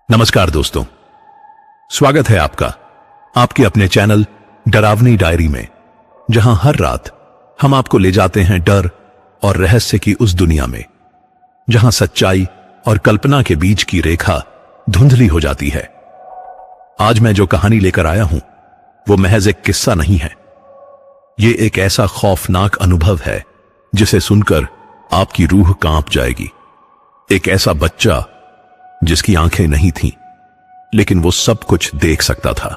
नमस्कार दोस्तों, स्वागत है आपका आपके अपने चैनल डरावनी डायरी में, जहां हर रात हम आपको ले जाते हैं डर और रहस्य की उस दुनिया में जहां सच्चाई और कल्पना के बीच की रेखा धुंधली हो जाती है। आज मैं जो कहानी लेकर आया हूं वो महज एक किस्सा नहीं है। ये एक ऐसा खौफनाक अनुभव है जिसे सुनकर आपकी रूह कांप जाएगी। एक ऐसा बच्चा जिसकी आंखें नहीं थीं, लेकिन वो सब कुछ देख सकता था।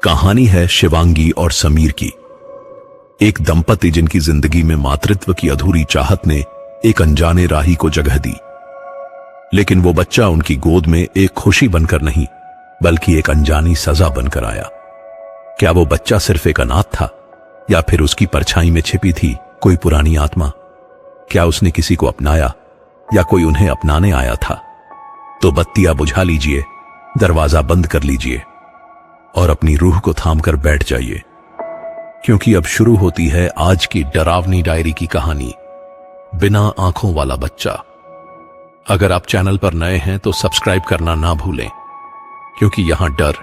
कहानी है शिवांगी और समीर की, एक दंपति जिनकी जिंदगी में मातृत्व की अधूरी चाहत ने एक अनजाने राही को जगह दी। लेकिन वो बच्चा उनकी गोद में एक खुशी बनकर नहीं, बल्कि एक अनजानी सजा बनकर आया। क्या वो बच्चा सिर्फ एक अनाथ था, या फिर उसकी परछाई में छिपी थी कोई पुरानी आत्मा? क्या उसने किसी को अपनाया, या कोई उन्हें अपनाने आया था? तो बत्तियां बुझा लीजिए, दरवाजा बंद कर लीजिए और अपनी रूह को थामकर बैठ जाइए, क्योंकि अब शुरू होती है आज की डरावनी डायरी की कहानी, बिना आंखों वाला बच्चा। अगर आप चैनल पर नए हैं तो सब्सक्राइब करना ना भूलें, क्योंकि यहां डर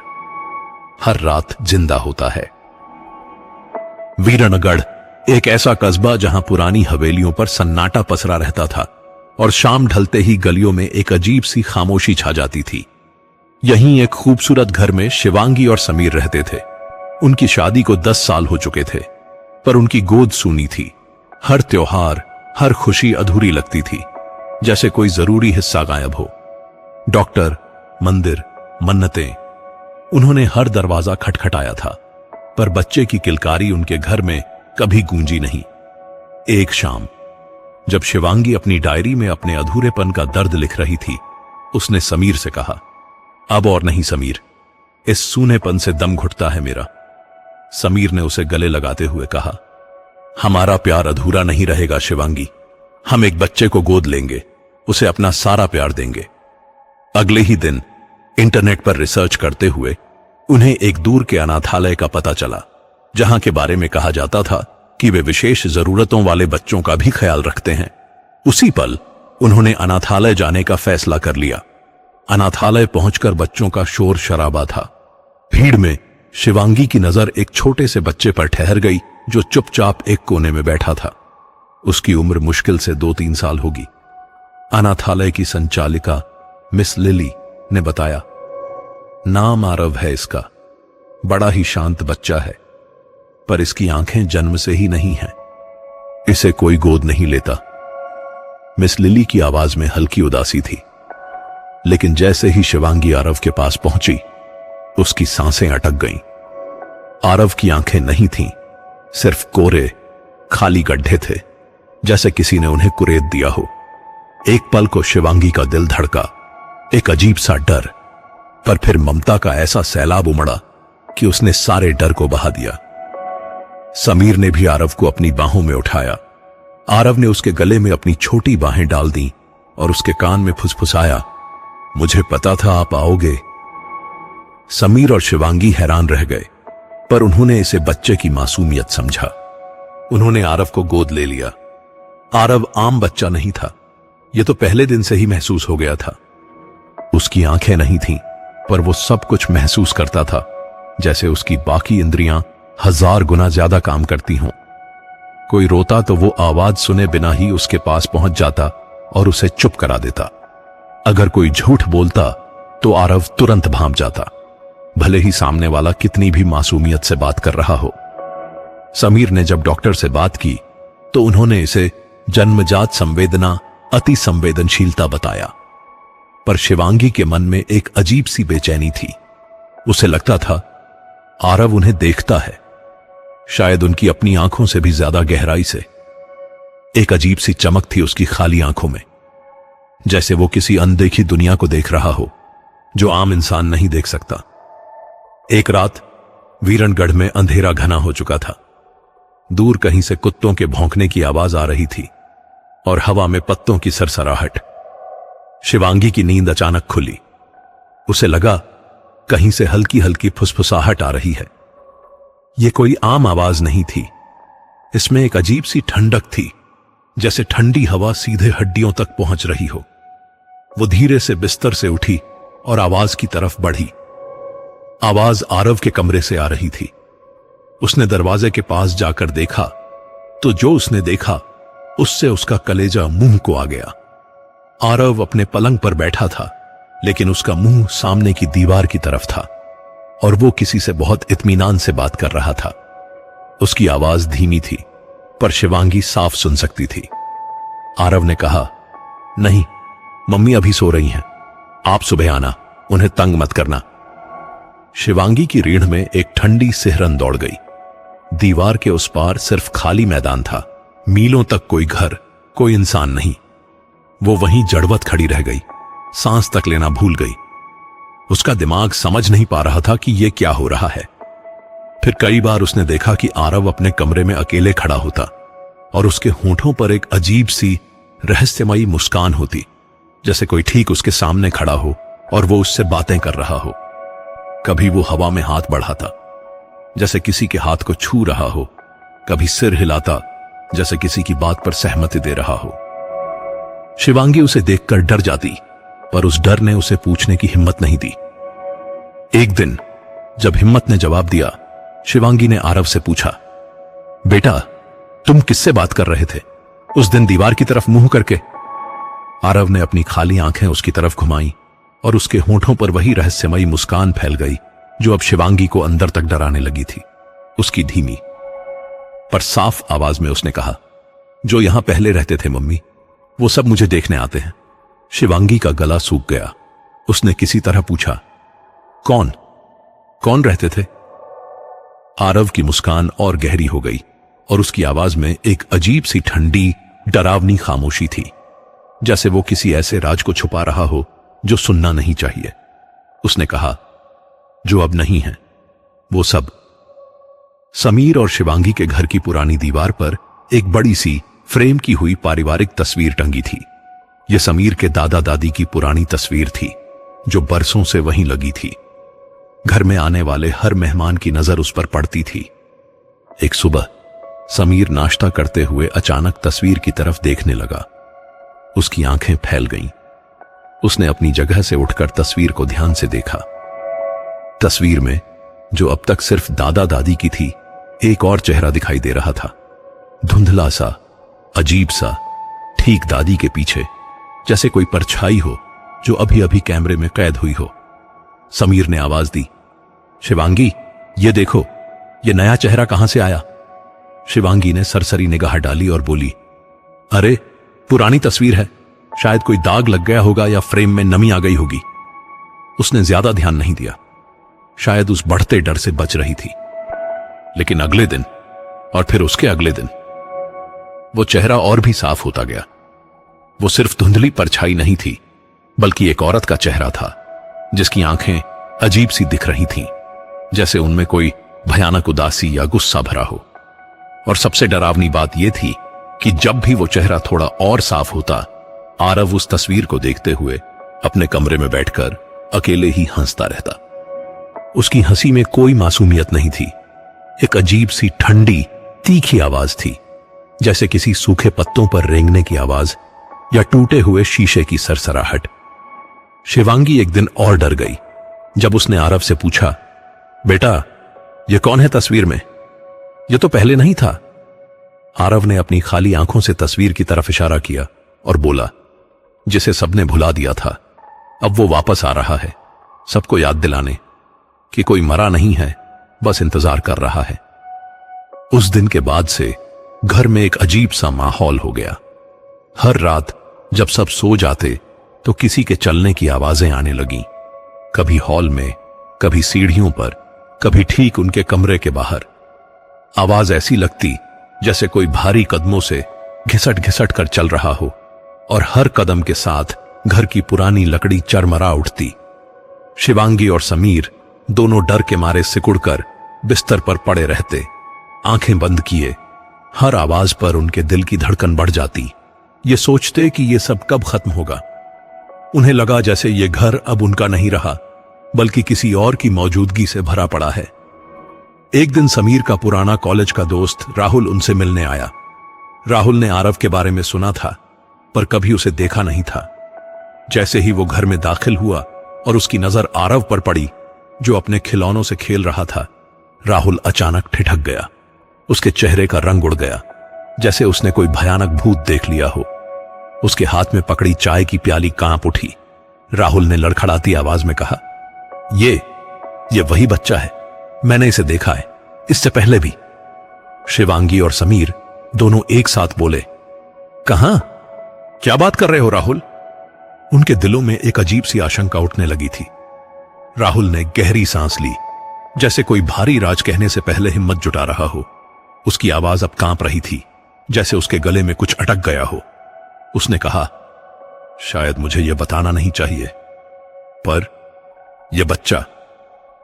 हर रात जिंदा होता है। वीरणगढ़ एक ऐसा कस्बा जहां पुरानी हवेलियों पर सन्नाटा पसरा रहता था और शाम ढलते ही गलियों में एक अजीब सी खामोशी छा जाती थी। यहीं एक खूबसूरत घर में शिवांगी और समीर रहते थे। उनकी शादी को 10 साल हो चुके थे, पर उनकी गोद सूनी थी। हर त्योहार, हर खुशी अधूरी लगती थी, जैसे कोई जरूरी हिस्सा गायब हो। डॉक्टर, मंदिर, मन्नतें, उन्होंने हर दरवाजा खटखटाया था, पर बच्चे की किलकारी उनके घर में कभी गूंजी नहीं। एक शाम जब शिवांगी अपनी डायरी में अपने अधूरेपन का दर्द लिख रही थी, उसने समीर से कहा, अब और नहीं समीर, इस सूनेपन से दम घुटता है मेरा। समीर ने उसे गले लगाते हुए कहा, हमारा प्यार अधूरा नहीं रहेगा शिवांगी, हम एक बच्चे को गोद लेंगे, उसे अपना सारा प्यार देंगे। अगले ही दिन इंटरनेट पर रिसर्च करते हुए उन्हें एक दूर के अनाथालय का पता चला, जहां के बारे में कहा जाता था कि वे विशेष जरूरतों वाले बच्चों का भी ख्याल रखते हैं। उसी पल उन्होंने अनाथालय जाने का फैसला कर लिया। अनाथालय पहुंचकर बच्चों का शोर शराबा था। भीड़ में शिवांगी की नजर एक छोटे से बच्चे पर ठहर गई जो चुपचाप एक कोने में बैठा था। उसकी उम्र मुश्किल से 2-3 साल होगी। अनाथालय की संचालिका मिस लिली ने बताया, नाम आरव है इसका, बड़ा ही शांत बच्चा है, पर इसकी आंखें जन्म से ही नहीं हैं, इसे कोई गोद नहीं लेता। मिस लिली की आवाज में हल्की उदासी थी, लेकिन जैसे ही शिवांगी आरव के पास पहुंची, उसकी सांसें अटक गईं। आरव की आंखें नहीं थीं, सिर्फ कोरे खाली गड्ढे थे, जैसे किसी ने उन्हें कुरेद दिया हो। एक पल को शिवांगी का दिल धड़का, एक अजीब सा डर, पर फिर ममता का ऐसा सैलाब उमड़ा कि उसने सारे डर को बहा दिया। समीर ने भी आरव को अपनी बाहों में उठाया। आरव ने उसके गले में अपनी छोटी बाहें डाल दी और उसके कान में फुसफुसाया, मुझे पता था आप आओगे। समीर और शिवांगी हैरान रह गए, पर उन्होंने इसे बच्चे की मासूमियत समझा। उन्होंने आरव को गोद ले लिया। आरव आम बच्चा नहीं था, यह तो पहले दिन से ही महसूस हो गया था। उसकी आंखें नहीं थीं, पर वो सब कुछ महसूस करता था, जैसे उसकी बाकी इंद्रियां 1000 गुना ज्यादा काम करती हों। कोई रोता तो वो आवाज सुने बिना ही उसके पास पहुंच जाता और उसे चुप करा देता। अगर कोई झूठ बोलता तो आरव तुरंत भांप जाता, भले ही सामने वाला कितनी भी मासूमियत से बात कर रहा हो। समीर ने जब डॉक्टर से बात की तो उन्होंने इसे जन्मजात संवेदना, अति संवेदनशीलता बताया। पर शिवांगी के मन में एक अजीब सी बेचैनी थी। उसे लगता था आरव उन्हें देखता है, शायद उनकी अपनी आंखों से भी ज्यादा गहराई से। एक अजीब सी चमक थी उसकी खाली आंखों में, जैसे वो किसी अनदेखी दुनिया को देख रहा हो जो आम इंसान नहीं देख सकता। एक रात वीरणगढ़ में अंधेरा घना हो चुका था। दूर कहीं से कुत्तों के भौंकने की आवाज आ रही थी और हवा में पत्तों की सरसराहट। शिवांगी की नींद अचानक खुली। उसे लगा कहीं से हल्की हल्की फुसफुसाहट आ रही है। यह कोई आम आवाज नहीं थी, इसमें एक अजीब सी ठंडक थी, जैसे ठंडी हवा सीधे हड्डियों तक पहुंच रही हो। वो धीरे से बिस्तर से उठी और आवाज की तरफ बढ़ी। आवाज आरव के कमरे से आ रही थी। उसने दरवाजे के पास जाकर देखा तो जो उसने देखा उससे उसका कलेजा मुंह को आ गया। आरव अपने पलंग पर बैठा था, लेकिन उसका मुंह सामने की दीवार की तरफ था और वो किसी से बहुत इत्मीनान से बात कर रहा था। उसकी आवाज धीमी थी, पर शिवांगी साफ सुन सकती थी। आरव ने कहा, नहीं, मम्मी अभी सो रही हैं, आप सुबह आना, उन्हें तंग मत करना। शिवांगी की रीढ़ में एक ठंडी सिहरन दौड़ गई। दीवार के उस पार सिर्फ खाली मैदान था, मीलों तक कोई घर, कोई इंसान नहीं। वो वहीं जड़वत खड़ी रह गई, सांस तक लेना भूल गई। उसका दिमाग समझ नहीं पा रहा था कि यह क्या हो रहा है। फिर कई बार उसने देखा कि आरव अपने कमरे में अकेले खड़ा होता और उसके होंठों पर एक अजीब सी रहस्यमयी मुस्कान होती, जैसे कोई ठीक उसके सामने खड़ा हो और वो उससे बातें कर रहा हो। कभी वो हवा में हाथ बढ़ाता, जैसे किसी के हाथ को छू रहा हो, कभी सिर हिलाता, जैसे किसी की बात पर सहमति दे रहा हो। शिवांगी उसे देखकर डर जाती, पर उस डर ने उसे पूछने की हिम्मत नहीं दी। एक दिन जब हिम्मत ने जवाब दिया, शिवांगी ने आरव से पूछा, बेटा, तुम किससे बात कर रहे थे उस दिन दीवार की तरफ मुंह करके? आरव ने अपनी खाली आंखें उसकी तरफ घुमाई और उसके होंठों पर वही रहस्यमयी मुस्कान फैल गई जो अब शिवांगी को अंदर तक डराने लगी थी। उसकी धीमी पर साफ आवाज में उसने कहा, जो यहां पहले रहते थे मम्मी, वो सब मुझे देखने आते हैं। शिवांगी का गला सूख गया। उसने किसी तरह पूछा, कौन कौन रहते थे? आरव की मुस्कान और गहरी हो गई और उसकी आवाज में एक अजीब सी ठंडी डरावनी खामोशी थी, जैसे वो किसी ऐसे राज को छुपा रहा हो जो सुनना नहीं चाहिए। उसने कहा, जो अब नहीं है वो सब। समीर और शिवांगी के घर की पुरानी दीवार पर एक बड़ी सी फ्रेम की हुई पारिवारिक तस्वीर टंगी थी। यह समीर के दादा दादी की पुरानी तस्वीर थी, जो बरसों से वहीं लगी थी। घर में आने वाले हर मेहमान की नजर उस पर पड़ती थी। एक सुबह समीर नाश्ता करते हुए अचानक तस्वीर की तरफ देखने लगा। उसकी आंखें फैल गईं। उसने अपनी जगह से उठकर तस्वीर को ध्यान से देखा। तस्वीर में, जो अब तक सिर्फ दादा दादी की थी, एक और चेहरा दिखाई दे रहा था, धुंधला सा, अजीब सा, ठीक दादी के पीछे, जैसे कोई परछाई हो जो अभी अभी कैमरे में कैद हुई हो। समीर ने आवाज दी, शिवांगी, ये देखो, ये नया चेहरा कहां से आया? शिवांगी ने सरसरी निगाह डाली और बोली, अरे, पुरानी तस्वीर है, शायद कोई दाग लग गया होगा या फ्रेम में नमी आ गई होगी। उसने ज्यादा ध्यान नहीं दिया, शायद उस बढ़ते डर से बच रही थी। लेकिन अगले दिन और फिर उसके अगले दिन वो चेहरा और भी साफ होता गया। वो सिर्फ धुंधली परछाई नहीं थी, बल्कि एक औरत का चेहरा था, जिसकी आंखें अजीब सी दिख रही थीं, जैसे उनमें कोई भयानक उदासी या गुस्सा भरा हो। और सबसे डरावनी बात यह थी कि जब भी वो चेहरा थोड़ा और साफ होता, आरव उस तस्वीर को देखते हुए अपने कमरे में बैठकर अकेले ही हंसता रहता। उसकी हंसी में कोई मासूमियत नहीं थी, एक अजीब सी ठंडी तीखी आवाज थी, जैसे किसी सूखे पत्तों पर रेंगने की आवाज या टूटे हुए शीशे की सरसराहट। शिवांगी एक दिन और डर गई जब उसने आरव से पूछा, बेटा, ये कौन है तस्वीर में? ये तो पहले नहीं था। आरव ने अपनी खाली आंखों से तस्वीर की तरफ इशारा किया और बोला, जिसे सबने भुला दिया था, अब वो वापस आ रहा है, सबको याद दिलाने कि कोई मरा नहीं है, बस इंतजार कर रहा है। उस दिन के बाद से घर में एक अजीब सा माहौल हो गया। हर रात जब सब सो जाते तो किसी के चलने की आवाजें आने लगीं, कभी हॉल में, कभी सीढ़ियों पर, कभी ठीक उनके कमरे के बाहर। आवाज ऐसी लगती जैसे कोई भारी कदमों से घिसट घिसट कर चल रहा हो, और हर कदम के साथ घर की पुरानी लकड़ी चरमरा उठती। शिवांगी और समीर दोनों डर के मारे सिकुड़कर बिस्तर पर पड़े रहते, आंखें बंद किए। हर आवाज पर उनके दिल की धड़कन बढ़ जाती, ये सोचते कि ये सब कब खत्म होगा। उन्हें लगा जैसे ये घर अब उनका नहीं रहा, बल्कि किसी और की मौजूदगी से भरा पड़ा है। एक दिन समीर का पुराना कॉलेज का दोस्त राहुल उनसे मिलने आया। राहुल ने आरव के बारे में सुना था, पर कभी उसे देखा नहीं था। जैसे ही वो घर में दाखिल हुआ और उसकी नजर आरव पर पड़ी जो अपने खिलौनों से खेल रहा था, राहुल अचानक ठिठक गया। उसके चेहरे का रंग उड़ गया, जैसे उसने कोई भयानक भूत देख लिया हो। उसके हाथ में पकड़ी चाय की प्याली कांप उठी। राहुल ने लड़खड़ाती आवाज में कहा, ये वही बच्चा है, मैंने इसे देखा है, इससे पहले भी। शिवांगी और समीर दोनों एक साथ बोले, कहां? क्या बात कर रहे हो राहुल? उनके दिलों में एक अजीब सी आशंका उठने लगी थी। राहुल ने गहरी सांस ली, जैसे कोई भारी राज कहने से पहले हिम्मत जुटा रहा हो। उसकी आवाज अब कांप रही थी, जैसे उसके गले में कुछ अटक गया हो। उसने कहा, शायद मुझे यह बताना नहीं चाहिए, पर यह बच्चा,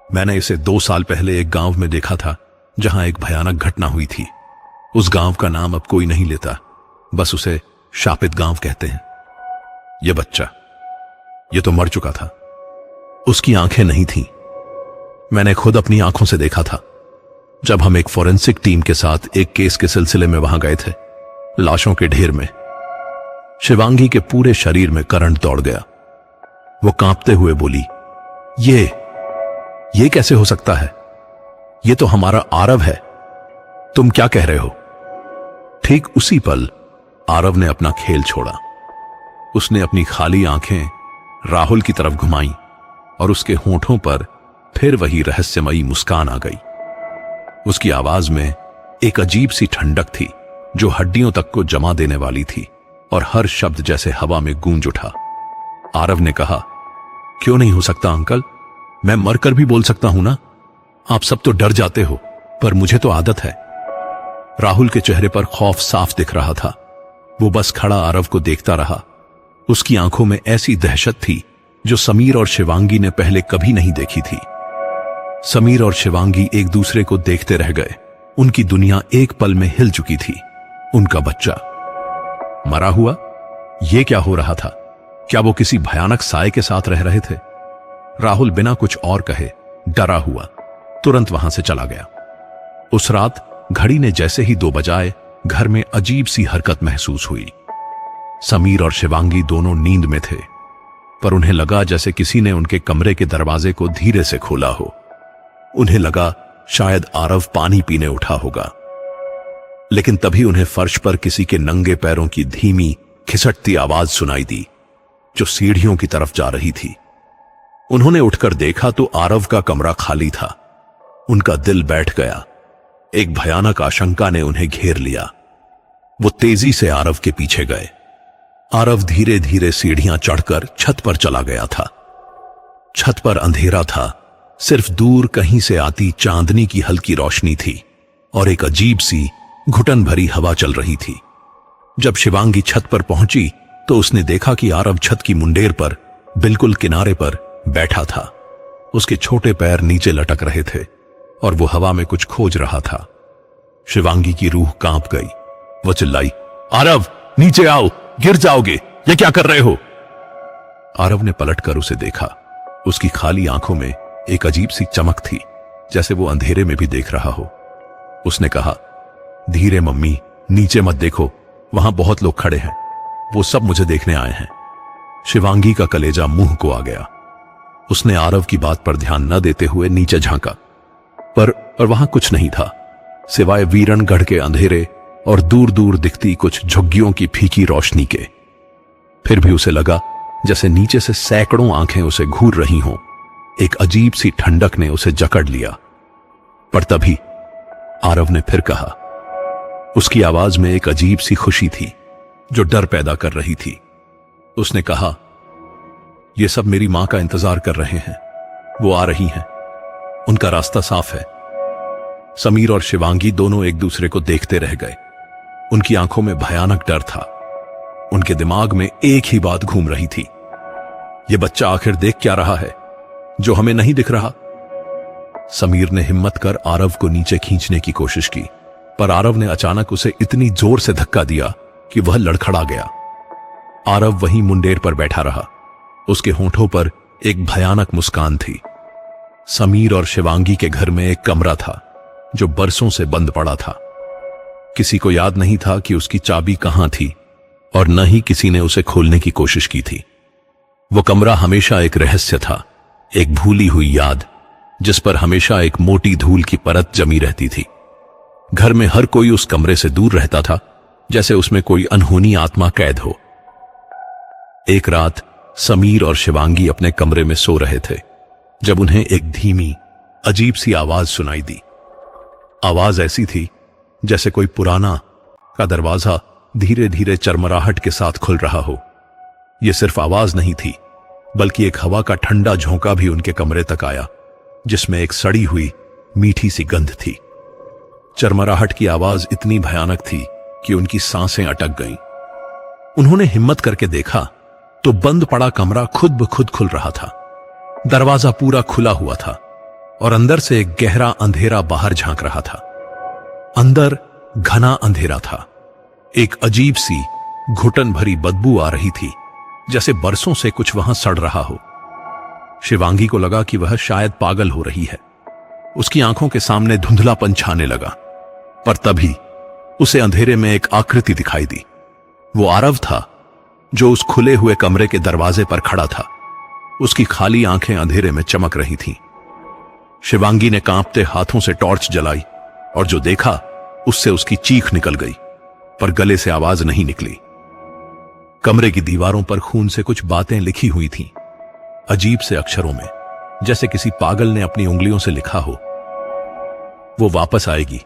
मैंने इसे 2 साल पहले एक गांव में देखा था जहां एक भयानक घटना हुई थी। उस गांव का नाम अब कोई नहीं लेता, बस उसे शापित गांव कहते हैं। यह बच्चा, यह तो मर चुका था। उसकी आंखें नहीं थीं। मैंने खुद अपनी आंखों से देखा था जब हम एक फॉरेंसिक टीम के साथ एक केस के सिलसिले में वहां गए थे, लाशों के ढेर में। शिवांगी के पूरे शरीर में करंट दौड़ गया। वो कांपते हुए बोली, ये कैसे हो सकता है? ये तो हमारा आरव है। तुम क्या कह रहे हो? ठीक उसी पल आरव ने अपना खेल छोड़ा। उसने अपनी खाली आंखें राहुल की तरफ घुमाई और उसके होंठों पर फिर वही रहस्यमयी मुस्कान आ गई। उसकी आवाज में एक अजीब सी ठंडक थी जो हड्डियों तक को जमा देने वाली थी, और हर शब्द जैसे हवा में गूंज उठा। आरव ने कहा, क्यों नहीं हो सकता अंकल? मैं मरकर भी बोल सकता हूं ना। आप सब तो डर जाते हो, पर मुझे तो आदत है। राहुल के चेहरे पर खौफ साफ दिख रहा था। वो बस खड़ा आरव को देखता रहा। उसकी आंखों में ऐसी दहशत थी जो समीर और शिवांगी ने पहले कभी नहीं देखी थी। समीर और शिवांगी एक दूसरे को देखते रह गए। उनकी दुनिया एक पल में हिल चुकी थी। उनका बच्चा मरा हुआ? यह क्या हो रहा था? क्या वो किसी भयानक साए के साथ रह रहे थे? राहुल बिना कुछ और कहे डरा हुआ तुरंत वहां से चला गया। उस रात घड़ी ने जैसे ही 2 बजाए, घर में अजीब सी हरकत महसूस हुई। समीर और शिवांगी दोनों नींद में थे, पर उन्हें लगा जैसे किसी ने उनके कमरे के दरवाजे को धीरे से खोला हो। उन्हें लगा शायद आरव पानी पीने उठा होगा, लेकिन तभी उन्हें फर्श पर किसी के नंगे पैरों की धीमी खिसटती आवाज सुनाई दी जो सीढ़ियों की तरफ जा रही थी। उन्होंने उठकर देखा तो आरव का कमरा खाली था। उनका दिल बैठ गया। एक भयानक आशंका ने उन्हें घेर लिया। वो तेजी से आरव के पीछे गए। आरव धीरे धीरे सीढ़ियां चढ़कर छत पर चला गया था। छत पर अंधेरा था, सिर्फ दूर कहीं से आती चांदनी की हल्की रोशनी थी और एक अजीब सी घुटन भरी हवा चल रही थी। जब शिवांगी छत पर पहुंची तो उसने देखा कि आरव छत की मुंडेर पर बिल्कुल किनारे पर बैठा था। उसके छोटे पैर नीचे लटक रहे थे और वो हवा में कुछ खोज रहा था। शिवांगी की रूह कांप गई। वो चिल्लाई, आरव नीचे आओ, गिर जाओगे, ये क्या कर रहे हो? आरव ने पलटकर उसे देखा। उसकी खाली आंखों में एक अजीब सी चमक थी, जैसे वो अंधेरे में भी देख रहा हो। उसने कहा, धीरे मम्मी, नीचे मत देखो, वहां बहुत लोग खड़े हैं, वो सब मुझे देखने आए हैं। शिवांगी का कलेजा मुंह को आ गया। उसने आरव की बात पर ध्यान न देते हुए नीचे झांका, पर वहां कुछ नहीं था सिवाय वीरणगढ़ के अंधेरे और दूर दूर दिखती कुछ झुग्गियों की फीकी रोशनी के। फिर भी उसे लगा जैसे नीचे से सैकड़ों आंखें उसे घूर रही हों। एक अजीब सी ठंडक ने उसे जकड़ लिया। पर तभी आरव ने फिर कहा। उसकी आवाज में एक अजीब सी खुशी थी जो डर पैदा कर रही थी। उसने कहा, ये सब मेरी मां का इंतजार कर रहे हैं, वो आ रही हैं, उनका रास्ता साफ है। समीर और शिवांगी दोनों एक दूसरे को देखते रह गए। उनकी आंखों में भयानक डर था। उनके दिमाग में एक ही बात घूम रही थी, ये बच्चा आखिर देख क्या रहा है जो हमें नहीं दिख रहा? समीर ने हिम्मत कर आरव को नीचे खींचने की कोशिश की, पर आरव ने अचानक उसे इतनी जोर से धक्का दिया कि वह लड़खड़ा गया। आरव वहीं मुंडेर पर बैठा रहा। उसके होंठों पर एक भयानक मुस्कान थी। समीर और शिवांगी के घर में एक कमरा था जो बरसों से बंद पड़ा था। किसी को याद नहीं था कि उसकी चाबी कहां थी और न ही किसी ने उसे खोलने की कोशिश की थी। वो कमरा हमेशा एक रहस्य था, एक भूली हुई याद जिस पर हमेशा एक मोटी धूल की परत जमी रहती थी। घर में हर कोई उस कमरे से दूर रहता था, जैसे उसमें कोई अनहोनी आत्मा कैद हो। एक रात समीर और शिवांगी अपने कमरे में सो रहे थे जब उन्हें एक धीमी अजीब सी आवाज सुनाई दी। आवाज ऐसी थी जैसे कोई पुराना का दरवाजा धीरे धीरे चरमराहट के साथ खुल रहा हो। यह सिर्फ आवाज नहीं थी, बल्कि एक हवा का ठंडा झोंका भी उनके कमरे तक आया, जिसमें एक सड़ी हुई मीठी सी गंध थी। चरमराहट की आवाज इतनी भयानक थी कि उनकी सांसें अटक गईं। उन्होंने हिम्मत करके देखा तो बंद पड़ा कमरा खुद ब खुद खुल रहा था। दरवाजा पूरा खुला हुआ था और अंदर से एक गहरा अंधेरा बाहर झांक रहा था। अंदर घना अंधेरा था। एक अजीब सी घुटन भरी बदबू आ रही थी, जैसे बरसों से कुछ वहां सड़ रहा हो। शिवांगी को लगा कि वह शायद पागल हो रही है। उसकी आंखों के सामने धुंधलापन छाने लगा, पर तभी उसे अंधेरे में एक आकृति दिखाई दी। वो आरव था जो उस खुले हुए कमरे के दरवाजे पर खड़ा था। उसकी खाली आंखें अंधेरे में चमक रही थीं। शिवांगी ने कांपते हाथों से टॉर्च जलाई और जो देखा उससे उसकी चीख निकल गई, पर गले से आवाज नहीं निकली। कमरे की दीवारों पर खून से कुछ बातें लिखी हुई थीं, अजीब से अक्षरों में, जैसे किसी पागल ने अपनी उंगलियों से लिखा हो। वो वापस आएगी,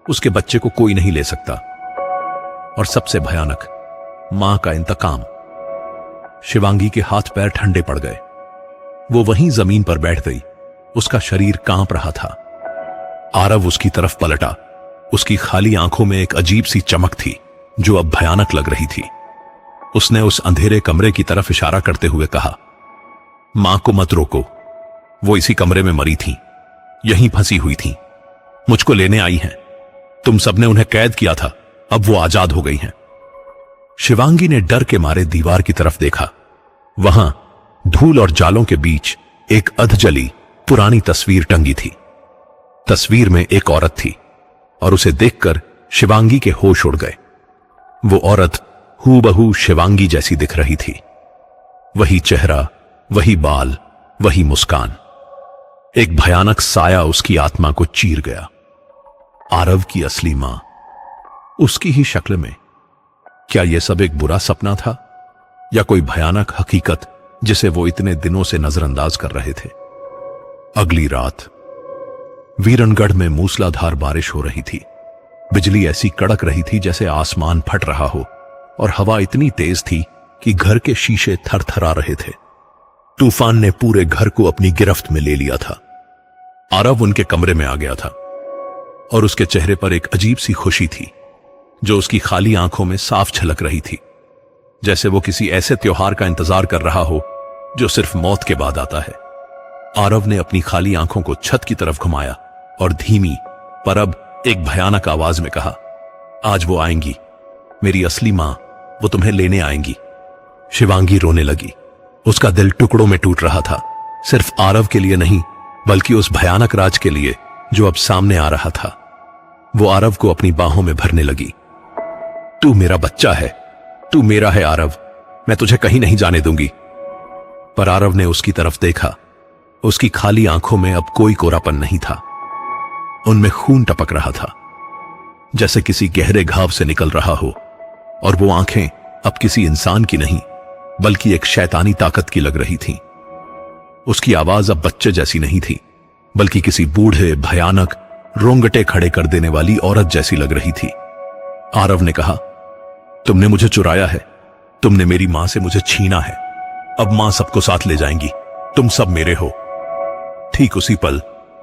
उसके बच्चे को कोई नहीं ले सकता, और सबसे भयानक, मां का इंतकाम। शिवांगी के हाथ पैर ठंडे पड़ गए। वो वहीं जमीन पर बैठ गई। उसका शरीर कांप रहा था। आरव उसकी तरफ पलटा। उसकी खाली आंखों में एक अजीब सी चमक थी जो अब भयानक लग रही थी। उसने उस अंधेरे कमरे की तरफ इशारा करते हुए कहा, मां को मत रोको, वो इसी कमरे में मरी थी, यहीं फंसी हुई थी, मुझको लेने आई हैं। तुम सबने उन्हें कैद किया था, अब वो आजाद हो गई हैं। शिवांगी ने डर के मारे दीवार की तरफ देखा। वहां धूल और जालों के बीच एक अधजली पुरानी तस्वीर टंगी थी। तस्वीर में एक औरत थी और उसे देखकर शिवांगी के होश उड़ गए। वो औरत हूबहू शिवांगी जैसी दिख रही थी। वही चेहरा, वही बाल, वही मुस्कान। एक भयानक साया उसकी आत्मा को चीर गया। आरव की असली मां, उसकी ही शक्ल में। क्या यह सब एक बुरा सपना था या कोई भयानक हकीकत जिसे वो इतने दिनों से नजरअंदाज कर रहे थे? अगली रात वीरनगढ़ में मूसलाधार बारिश हो रही थी। बिजली ऐसी कड़क रही थी जैसे आसमान फट रहा हो, और हवा इतनी तेज थी कि घर के शीशे थरथरा रहे थे। तूफान ने पूरे घर को अपनी गिरफ्त में ले लिया था। आरव उनके कमरे में आ गया था और उसके चेहरे पर एक अजीब सी खुशी थी जो उसकी खाली आंखों में साफ झलक रही थी, जैसे वो किसी ऐसे त्योहार का इंतजार कर रहा हो जो सिर्फ मौत के बाद आता है। आरव ने अपनी खाली आंखों को छत की तरफ घुमाया और धीमी पर अब एक भयानक आवाज में कहा, आज वो आएंगी, मेरी असली मां, वो तुम्हें लेने आएंगी। शिवांगी रोने लगी। उसका दिल टुकड़ों में टूट रहा था, सिर्फ आरव के लिए नहीं, बल्कि उस भयानक राज के लिए जो अब सामने आ रहा था। वो आरव को अपनी बाहों में भरने लगी। तू मेरा बच्चा है, तू मेरा है आरव, मैं तुझे कहीं नहीं जाने दूंगी। पर आरव ने उसकी तरफ देखा। उसकी खाली आंखों में अब कोई कोरापन नहीं था। उनमें खून टपक रहा था, जैसे किसी गहरे घाव से निकल रहा हो, और वो आंखें अब किसी इंसान की नहीं, बल्कि एक शैतानी ताकत की लग रही थीं। उसकी आवाज अब बच्चे जैसी नहीं थी, बल्कि किसी बूढ़े, भयानक, रोंगटे खड़े कर देने वाली औरत जैसी लग रही थी। आरव ने कहा, तुमने मुझे चुराया है, तुमने मेरी मां से मुझे छीना है। अब मां सबको साथ ले जाएंगी, तुम सब मेरे हो। ठीक उसी पल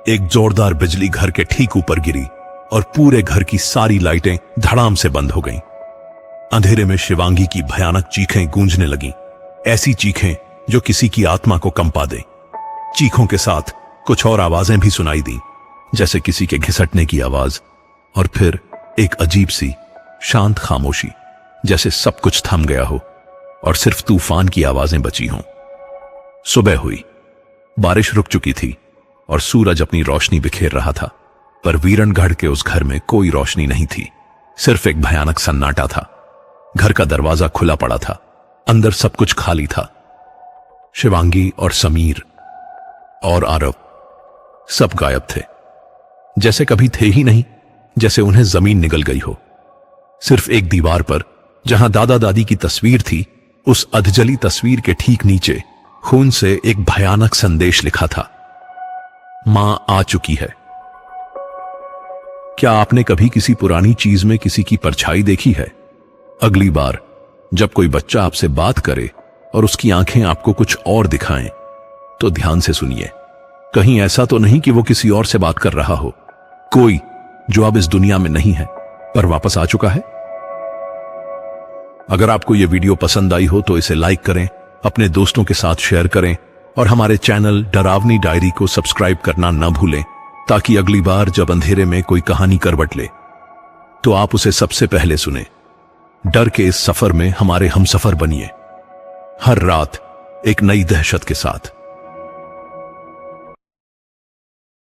एक जोरदार बिजली घर के ठीक ऊपर गिरी और पूरे घर की सारी लाइटें धड़ाम से बंद हो गईं। अंधेरे में शिवांगी की भयानक चीखें गूंजने लगीं, ऐसी चीखें जो किसी की आत्मा को कंपा दें। चीखों के साथ कुछ और आवाजें भी सुनाई दी, जैसे किसी के घिसटने की आवाज, और फिर एक अजीब सी शांत खामोशी, जैसे सब कुछ थम गया हो और सिर्फ तूफान की आवाजें बची हों। सुबह हुई, बारिश रुक चुकी थी और सूरज अपनी रोशनी बिखेर रहा था, पर वीरनगढ़ के उस घर में कोई रोशनी नहीं थी, सिर्फ एक भयानक सन्नाटा था। घर का दरवाजा खुला पड़ा था, अंदर सब कुछ खाली था। शिवांगी और समीर और आरव सब गायब थे। जैसे कभी थे ही नहीं, जैसे उन्हें जमीन निगल गई हो। सिर्फ एक दीवार पर जहां दादा दादी की तस्वीर थी, उस अधजली तस्वीर के ठीक नीचे खून से एक भयानक संदेश लिखा था, मां आ चुकी है। क्या आपने कभी किसी पुरानी चीज में किसी की परछाई देखी है? अगली बार जब कोई बच्चा आपसे बात करे और उसकी आंखें आपको कुछ और दिखाएं, तो ध्यान से सुनिए। कहीं ऐसा तो नहीं कि वो किसी और से बात कर रहा हो, कोई जो अब इस दुनिया में नहीं है पर वापस आ चुका है। अगर आपको यह वीडियो पसंद आई हो तो इसे लाइक करें, अपने दोस्तों के साथ शेयर करें और हमारे चैनल डरावनी डायरी को सब्सक्राइब करना न भूलें, ताकि अगली बार जब अंधेरे में कोई कहानी करवट ले तो आप उसे सबसे पहले सुने। डर के इस सफर में हमारे हमसफर बनिए, हर रात एक नई दहशत के साथ।